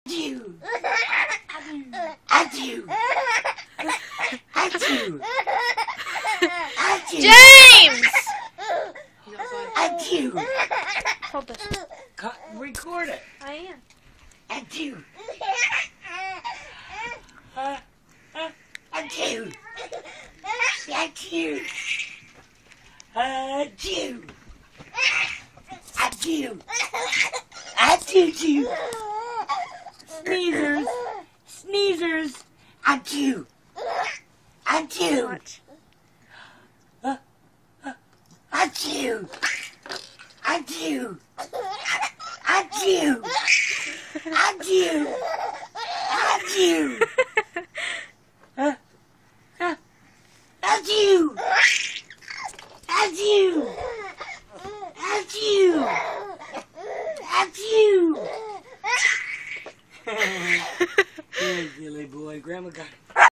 Adieu. Adieu. Adieu. Adieu. James! Adieu. Hold this. Record it. I am. Adieu. Adieu. Adieu. Adieu. Adieu. Adieu. Sneezers. Sneezers. Adieu. Adieu. Watch. Adieu. Adieu. Adieu. Adieu. Adieu. Adieu. Adieu. Adieu. Adieu. Here, silly boy. Grandma got it.